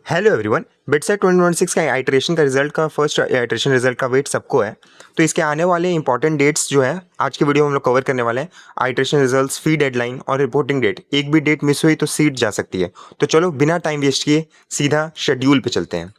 Hello everyone, BITSAT 2026 का iteration का result का फर्स्ट आइटरेशन रिजल्ट का वेट सबको है। तो इसके आने वाले इंपॉर्टेंट डेट्स जो है आज के वीडियो में हम लोग कवर करने वाले हैं। आइटरेशन रिजल्ट्स, फी डेडलाइन और रिपोर्टिंग डेट। एक भी डेट मिस हुई तो सीट जा सकती है। तो चलो बिना टाइम वेस्ट किए सीधा शेड्यूल पे चलते हैं।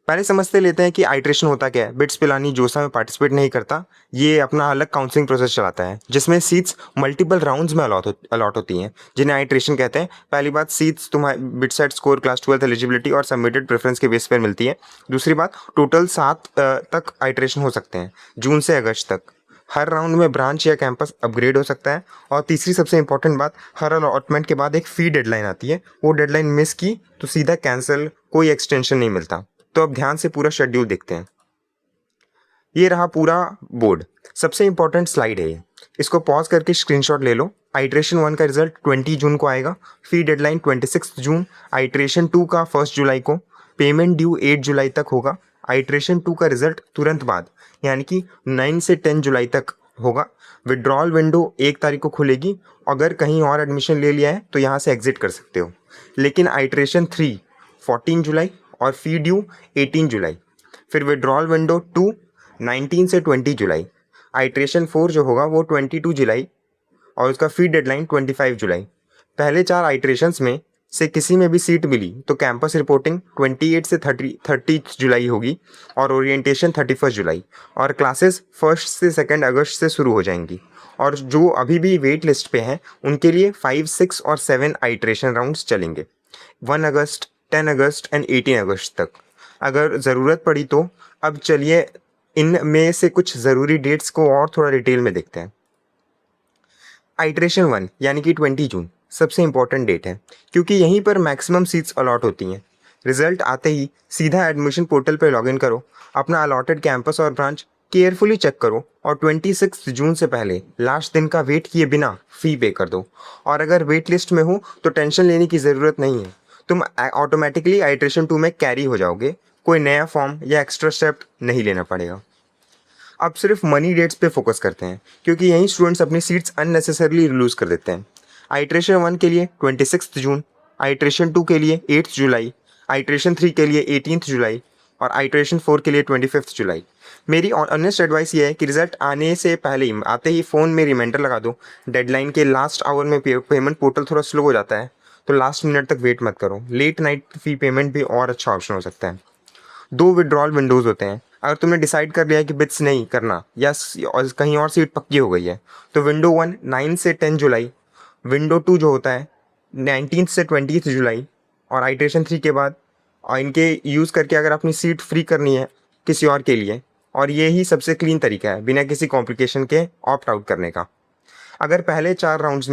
पहले समझते लेते हैं कि आइटरेशन होता क्या है। बिट्स पिलानी जोसा में पार्टिसिपेट नहीं करता। ये अपना अलग काउंसलिंग प्रोसेस चलाता है जिसमें सीट्स मल्टीपल राउंड्स में अलॉट होती हैं, जिन्हें आइटरेशन कहते हैं। पहली बात, सीट्स तुम्हारे बिटसेट स्कोर, क्लास 12 एलिजिबिलिटी और सबमिटेड प्रेफरेंस के बेस पर मिलती है। दूसरी बात, टोटल 7 तक आइटरेशन हो सकते हैं, जून से अगस्त तक। हर राउंड में ब्रांच या कैंपस अपग्रेड हो सकता है। और तीसरी सबसे इंपॉर्टेंट बात, हर अलॉटमेंट के बाद एक फी डेडलाइन आती है। वो डेडलाइन मिस की तो सीधा कैंसिल, कोई एक्सटेंशन नहीं मिलता। तो अब ध्यान से पूरा शेड्यूल देखते हैं। ये रहा पूरा बोर्ड। सबसे इंपॉर्टेंट स्लाइड है ये, इसको पॉज करके स्क्रीनशॉट ले लो। आइटरेशन 1 का रिजल्ट 20 जून को आएगा। फी डेडलाइन 26 जून। आइटरेशन 2 का 1 जुलाई को। पेमेंट ड्यू 8 जुलाई तक होगा। आइटरेशन 2 का रिजल्ट तुरंत बाद यानी कि 9 से 10 जुलाई तक होगा। विड्रॉल विंडो 1 तारीख को खुलेगी। अगर कहीं और एडमिशन ले लिया है तो यहाँ से एग्जिट कर सकते हो। लेकिन आइटरेशन 3 14 जुलाई और फी ड्यू 18 जुलाई। फिर विड्रॉल विंडो 2 19 से 20 जुलाई। आइटरेशन 4 जो होगा वो 22 जुलाई और उसका फी डेडलाइन 25 जुलाई। पहले 4 आइटरेशंस में से किसी में भी सीट मिली तो कैंपस रिपोर्टिंग 28 से 30 जुलाई होगी और ओरिएंटेशन 31 जुलाई। और क्लासेस 1 से 2 अगस्त से शुरू हो जाएंगी। और जो अभी भी वेट लिस्ट पे हैं उनके लिए 5, 6 और 7 आइटरेशन राउंड्स चलेंगे, 1 अगस्त, 10 अगस्त एंड 18 अगस्त तक। अगर ज़रूरत पड़ी तो अब चलिए इनमें से कुछ ज़रूरी डेट्स को और थोड़ा डिटेल में देखते हैं। आइटरेशन 1 यानी कि 20 जून सबसे इंपॉर्टेंट डेट है क्योंकि यहीं पर मैक्सिमम सीट्स अलॉट होती हैं। रिजल्ट आते ही सीधा एडमिशन पोर्टल पर लॉगिन करो, अपना अलॉटेड कैंपस और ब्रांच केयरफुली चेक करो और 26 जून से पहले लास्ट दिन का वेट किए बिना फ़ी पे कर दो। और अगर वेट लिस्ट में हो तो टेंशन लेने की ज़रूरत नहीं है, तुम ऑटोमेटिकली आइटरेशन 2 में कैरी हो जाओगे। कोई नया फॉर्म या एक्स्ट्रा स्टेप नहीं लेना पड़ेगा। अब सिर्फ मनी डेट्स पे फोकस करते हैं क्योंकि यहीं स्टूडेंट्स अपनी सीट्स अननेसेसरली लूज कर देते हैं। आइटरेशन 1 के लिए 26 जून, आइटरेशन 2 के लिए 8 जुलाई, आइटरेशन 3 के लिए 18 जुलाई और आइटरेशन 4 के लिए 25 जुलाई। मेरी ऑनेस्ट एडवाइस ये है कि रिजल्ट आने से पहले ही आते ही फ़ोन में रिमाइंडर लगा दो। डेडलाइन के लास्ट आवर में पेमेंट पोर्टल थोड़ा स्लो हो जाता है तो लास्ट मिनट तक वेट मत करो। लेट नाइट फ़ी पेमेंट भी और अच्छा ऑप्शन हो सकता है। 2 विड्रॉल विंडोज़ होते हैं। अगर तुमने डिसाइड कर लिया है कि बिट्स नहीं करना या और कहीं और सीट पक्की हो गई है तो विंडो 1 9 से 10 जुलाई, विंडो 2 जो होता है 19 से 20 जुलाई और आइटरेशन 3 के बाद। और इनके यूज़ करके अगर अपनी सीट फ्री करनी है किसी और के लिए, और ये ही सबसे क्लीन तरीका है बिना किसी कॉम्प्लिकेशन के ऑप्ट आउट करने का। अगर पहले 4 राउंड्स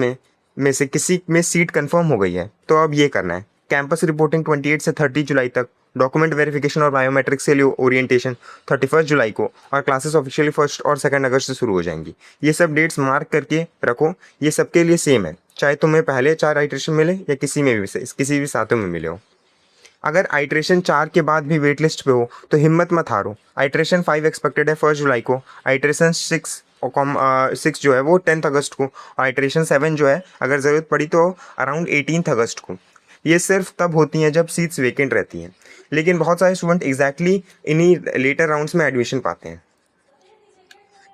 में से किसी में सीट कंफर्म हो गई है तो अब ये करना है। कैंपस रिपोर्टिंग 28 से 30 जुलाई तक, डॉक्यूमेंट वेरिफिकेशन और बायोमेट्रिक्स के लिए ओरिएंटेशन 31 जुलाई को और क्लासेस ऑफिशियली 1 और 2 अगस्त से शुरू हो जाएंगी। ये सब डेट्स मार्क करके रखो। ये सबके लिए सेम है, चाहे तुम्हें पहले 4 आइटरेशन मिले या किसी में भी से किसी भी सातों में मिले हो। अगर आइटरेशन 4 के बाद भी वेट लिस्ट पे हो तो हिम्मत मत हारो। आइटरेशन 5 एक्सपेक्टेड है 1 जुलाई को, आइटरेशन 6 और 6 जो है वो 10 अगस्त को, और आइटरेशन 7 जो है अगर ज़रूरत पड़ी तो अराउंड 18 अगस्त को। ये सिर्फ तब होती हैं जब सीट्स वेकेंट रहती हैं, लेकिन बहुत सारे स्टूडेंट एग्जैक्टली इन्हीं लेटर राउंड्स में एडमिशन पाते हैं।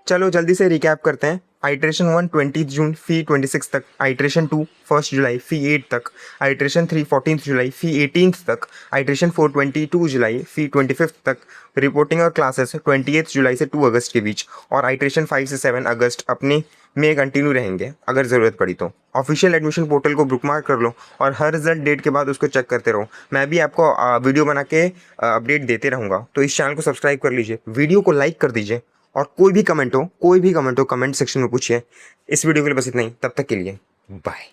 चलो जल्दी से रिकैप करते हैं। आइटरेशन 1 20 जून, फी 26 तक। आइटरेशन 2 1 जुलाई, फी 8 तक। आइटरेशन 3 14 जुलाई, फी 18 तक। आइटरेशन 4 22 जुलाई, फी 25 तक। रिपोर्टिंग और क्लासेस 28 जुलाई से 2 अगस्त के बीच। और आइटरेशन 5 से 7 अगस्त अपने में कंटिन्यू रहेंगे अगर ज़रूरत पड़ी तो। ऑफिशियल एडमिशन पोर्टल को बुकमार्क कर लो और हर रिजल्ट डेट के बाद उसको चेक करते रहो। मैं भी आपको वीडियो बना के अपडेट देते रहूँगा, तो इस चैनल को सब्सक्राइब कर लीजिए, वीडियो को लाइक कर दीजिए और कोई भी कमेंट हो कमेंट सेक्शन में पूछिए। इस वीडियो के लिए बस इतना ही, तब तक के लिए बाय।